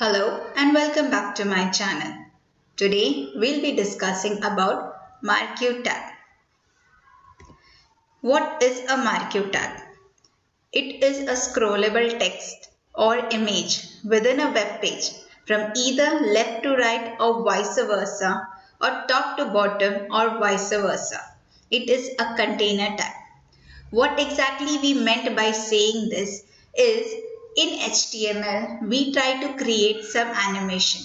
Hello and welcome back to my channel. Today we'll be discussing about Marquee tag. What is a Marquee tag? It is a scrollable text or image within a web page from either left to right or vice versa or top to bottom or vice versa. It is a container tag. What exactly we meant by saying this is in HTML, we try to create some animation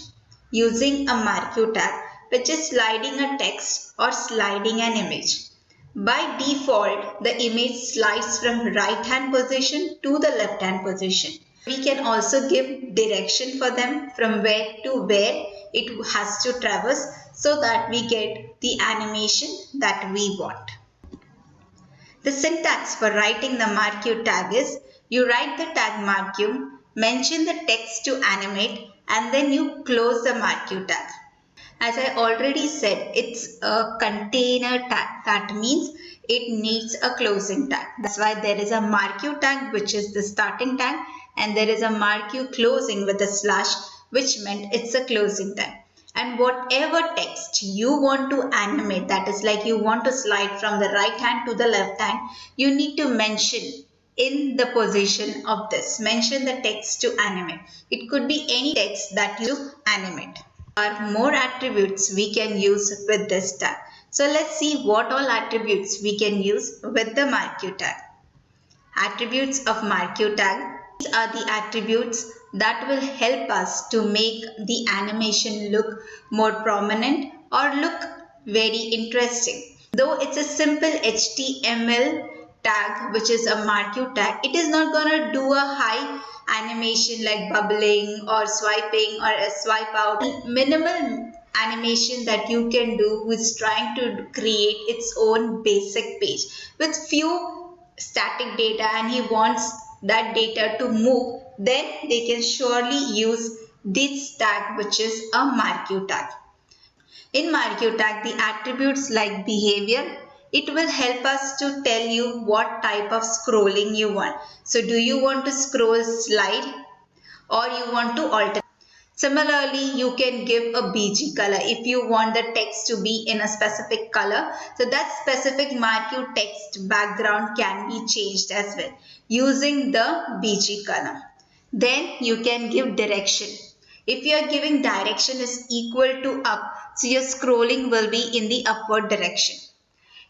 using a Marquee tag, which is sliding a text or sliding an image. By default, the image slides from right hand position to the left hand position. We can also give direction for them from where to where it has to traverse so that we get the animation that we want. The syntax for writing the Marquee tag is you write the tag Marquee, mention the text to animate, and then you close the Marquee tag. As I already said, it's a container tag. That means it needs a closing tag. That's why there is a Marquee tag, which is the starting tag, and there is a Marquee closing with a slash, which meant it's a closing tag. And whatever text you want to animate, that is like you want to slide from the right hand to the left hand, you need to mention in the position of this. Mention the text to animate. It could be any text that you animate. There are more attributes we can use with this tag. So let's see what all attributes we can use with the Marquee tag. Attributes of Marquee tag. These are the attributes that will help us to make the animation look more prominent or look very interesting. Though it's a simple HTML tag, which is a Marquee tag, it is not going to do a high animation like bubbling or swiping or a swipe out. Minimal animation that you can do who is trying to create its own basic page with few static data and he wants that data to move, then they can surely use this tag, which is a Marquee tag. In Marquee tag, the attributes like behavior, it will help us to tell you what type of scrolling you want. So do you want to scroll slide or you want to alter? Similarly, you can give a BG color if you want the text to be in a specific color. So that specific Marquee text background can be changed as well using the BG color. Then you can give direction. If you are giving direction is equal to up, so your scrolling will be in the upward direction.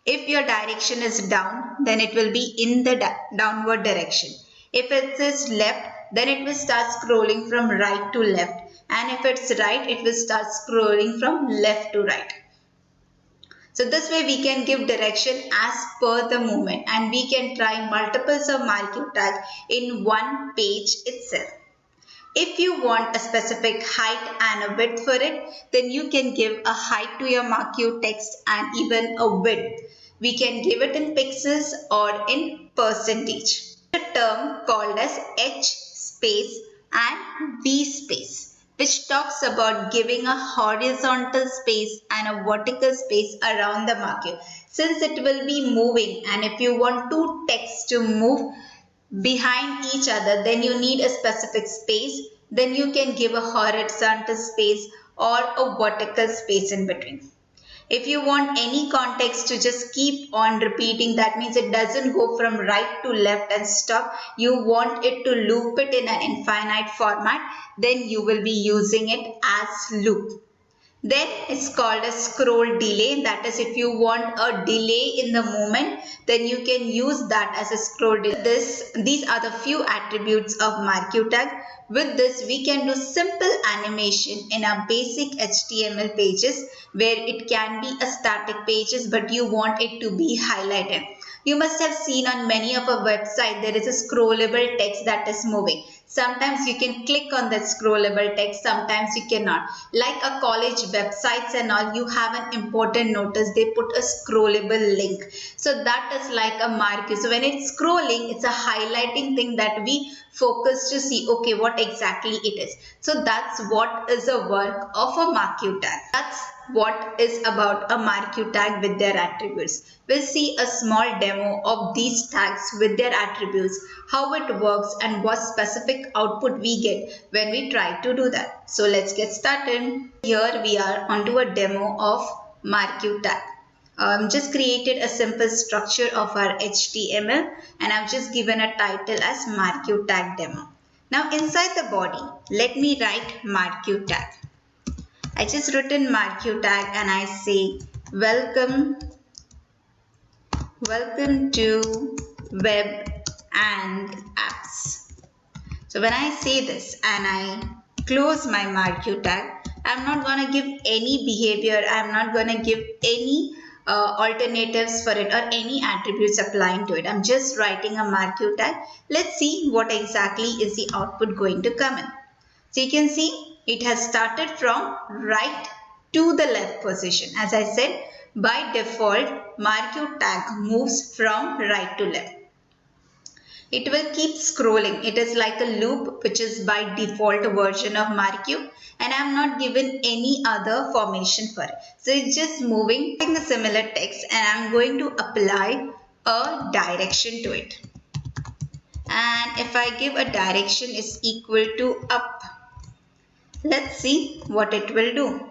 If your direction is down, then it will be in the downward direction. If it is left, then it will start scrolling from right to left. And if it's right, it will start scrolling from left to right. So this way we can give direction as per the movement and we can try multiples of Marquee tag in one page itself. If you want a specific height and a width for it, then you can give a height to your Marquee text and even a width. We can give it in pixels or in percentage. A term called as H space and V space, which talks about giving a horizontal space and a vertical space around the Marquee. Since it will be moving and if you want two texts to move behind each other, then you need a specific space. Then you can give a horizontal space or a vertical space in between. If you want any context to just keep on repeating, that means it doesn't go from right to left and stop. You want it to loop it in an infinite format, then you will be using it as loop. Then it's called a scroll delay. That is, if you want a delay in the movement, then you can use that as a scroll delay. These are the few attributes of Marquee tag. With this, we can do simple animation in our basic HTML pages where it can be a static pages, but you want it to be highlighted. You must have seen on many of our website there is a scrollable text that is moving. Sometimes you can click on that scrollable text, sometimes you cannot. Like a college websites and all, you have an important notice, they put a scrollable link. So that is like a Marquee. So when it's scrolling, it's a highlighting thing that we focus to see, okay, what exactly it is. So that's what is the work of a Marquee tag. That's what is about a MarQ tag with their attributes. We'll see a small demo of these tags with their attributes, how it works and what specific output we get when we try to do that. So let's get started. Here we are onto a demo of MarQ tag. Just created a simple structure of our HTML and I've just given a title as MarQ tag demo. Now inside the body, let me write MarQ tag. I just written MarQ tag and I say welcome to web and apps. So when I say this and I close my MarQ tag, I'm not going to give any behavior, I'm not going to give any alternatives for it or any attributes applying to it. I'm just writing a MarQ tag. Let's see what exactly is the output going to come in. So you can see it has started from right to the left position. As I said, by default, MarQ tag moves from right to left. It will keep scrolling. It is like a loop which is by default version of MarQ and I am not given any other formation for it. So it's just moving in the similar text and I am going to apply a direction to it. And if I give a direction is equal to up, let's see what it will do.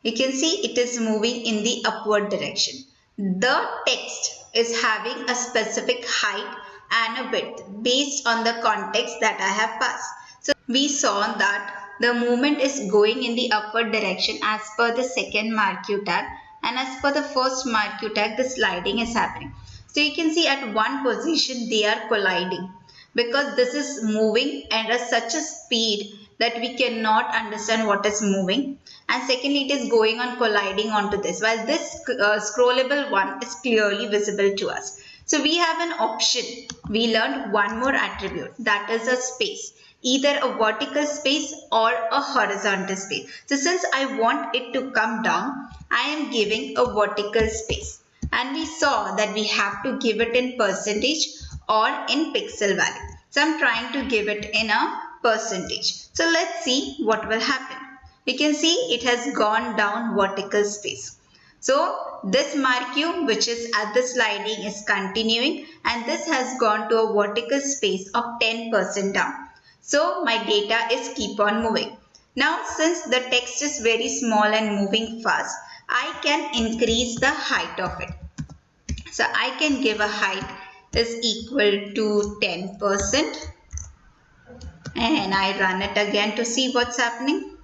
You can see it is moving in the upward direction. The text is having a specific height and a width based on the context that I have passed. So we saw that the movement is going in the upward direction as per the second MarQ tag, and as per the first MarQ tag the sliding is happening. So you can see at one position they are colliding because this is moving at such a speed that we cannot understand what is moving, and secondly it is going on colliding onto this, while this scrollable one is clearly visible to us. So we have an option. We learned one more attribute, that is a space, either a vertical space or a horizontal space. So since I want it to come down, I am giving a vertical space, and we saw that we have to give it in percentage or in pixel value. So I'm trying to give it in a percentage. So let's see what will happen. You can see it has gone down vertical space. So this MarQ which is at the sliding is continuing and this has gone to a vertical space of 10% down. So my data is keep on moving. Now since the text is very small and moving fast, I can increase the height of it. So I can give a height is equal to 10%. And I run it again to see what's happening.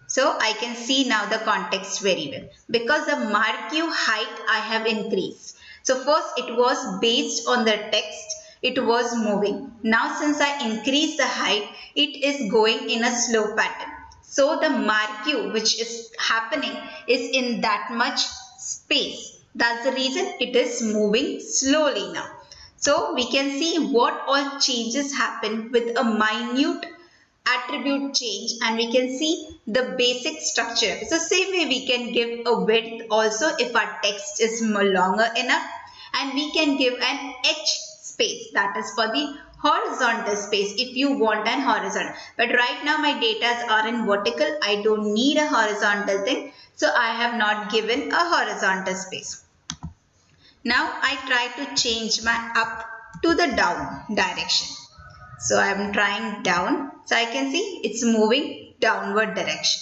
So I can see now the context very well because the MarQ height I have increased. So first it was based on the text, it was moving. Now since I increase the height, it is going in a slow pattern. So the MarQ which is happening is in that much space. That's the reason it is moving slowly now. So we can see what all changes happen with a minute attribute change, and we can see the basic structure. So same way we can give a width also if our text is longer enough, and we can give an H space, that is for the horizontal space if you want an horizontal. But right now my data are in vertical, I don't need a horizontal thing, so I have not given a horizontal space. Now I try to change my up to the down direction. So I am trying down. So I can see it's moving downward direction.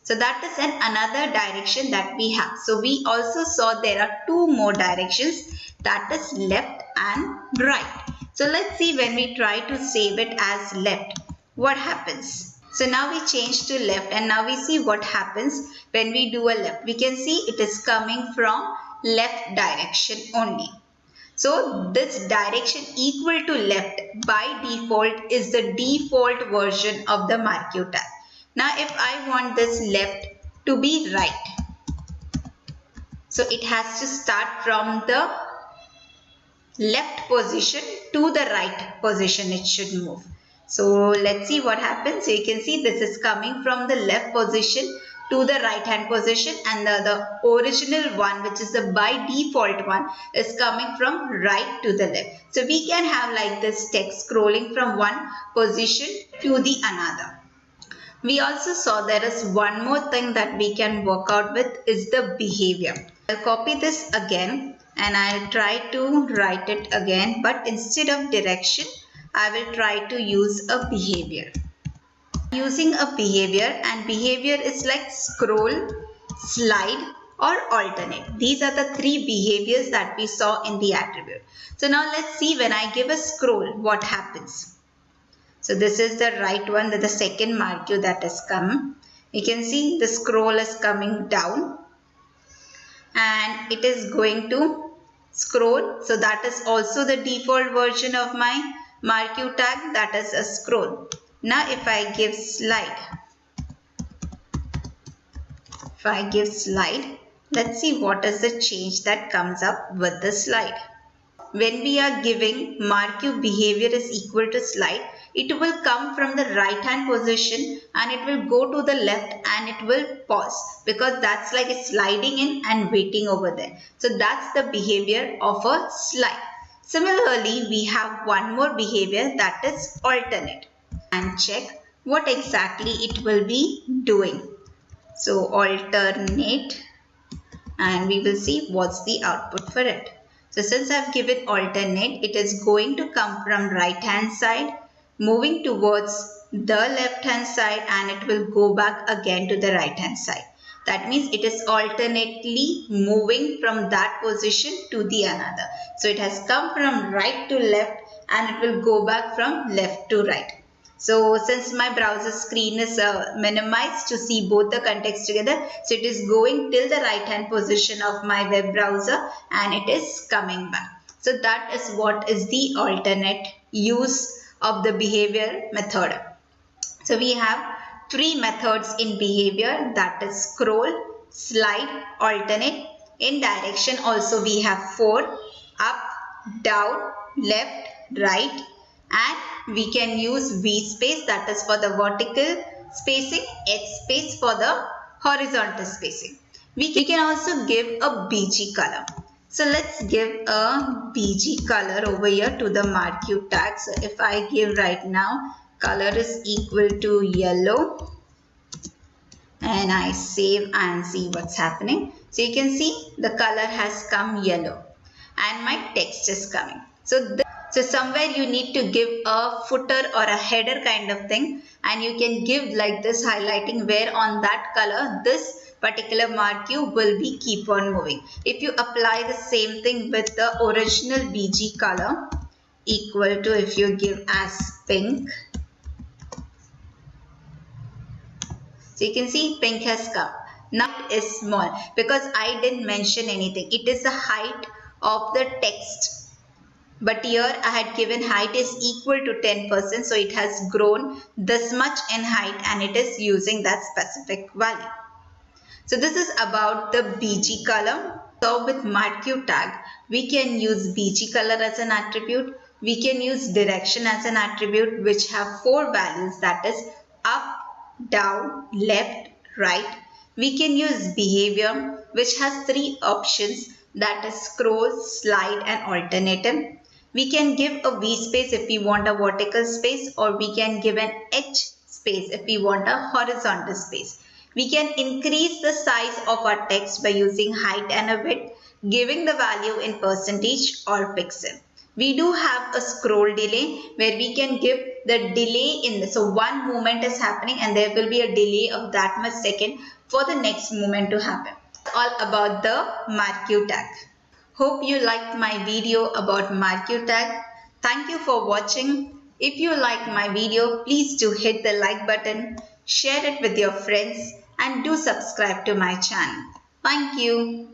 So that is another direction that we have. So we also saw there are two more directions, that is left and right. So let's see when we try to save it as left, what happens. So now we change to left and now we see what happens when we do a left. We can see it is coming from left direction only. So this direction equal to left by default is the default version of the MarQ tag. Now if I want this left to be right, so it has to start from the left position to the right position it should move. So let's see what happens. So you can see this is coming from the left position to the right hand position, and the original one which is the by default one is coming from right to the left. So we can have like this text scrolling from one position to the another. We also saw there is one more thing that we can work out with is the behavior. I'll copy this again and I'll try to write it again, but instead of direction, I will try to use a behavior. Using a behavior, and behavior is like scroll, slide or alternate. These are the three behaviors that we saw in the attribute. So now let's see when I give a scroll, what happens. So this is the right one, the second marquee that has come. You can see the scroll is coming down and it is going to scroll. So that is also the default version of my marquee tag, that is a scroll. Now if I give slide, let's see what is the change that comes up with the slide. When we are giving marquee behavior is equal to slide, it will come from the right hand position and it will go to the left and it will pause, because that's like it's sliding in and waiting over there. So that's the behavior of a slide. Similarly, we have one more behavior, that is alternate, and check what exactly it will be doing. So alternate, and we will see what's the output for it. So since I've given alternate, it is going to come from right hand side, moving towards the left hand side, and it will go back again to the right hand side. That means it is alternately moving from that position to the another. So it has come from right to left and it will go back from left to right. So since my browser screen is minimized to see both the context together, so it is going till the right hand position of my web browser and it is coming back. So that is what is the alternate use of the behavior method. So we have three methods in behavior, that is scroll, slide, alternate. In direction also we have four: up, down, left, right, and we can use V space, that is for the vertical spacing, H space for the horizontal spacing. We can also give a BG color. So let's give a BG color over here to the marquee tag. So if I give right now color is equal to yellow and I save and see what's happening. So you can see the color has come yellow and my text is coming. So somewhere you need to give a footer or a header kind of thing, and you can give like this, highlighting where on that color this particular marquee will be keep on moving. If you apply the same thing with the original BG color, equal to, if you give as pink, so you can see pink has come. Now it is small because I didn't mention anything. It is the height of the text. But here I had given height is equal to 10%. So it has grown this much in height and it is using that specific value. So this is about the BG color. So with marquee tag, we can use BG color as an attribute. We can use direction as an attribute, which have four values, that is up, down, left, right. We can use behavior, which has three options, that is scroll, slide and alternative. We can give a V space if we want a vertical space, or we can give an H space if we want a horizontal space. We can increase the size of our text by using height and a width, giving the value in percentage or pixel. We do have a scroll delay where we can give the delay in this. So one movement is happening and there will be a delay of that much second for the next movement to happen. All about the marquee tag. Hope you liked my video about marquee tag. Thank you for watching. If you like my video, please do hit the like button, share it with your friends and do subscribe to my channel. Thank you.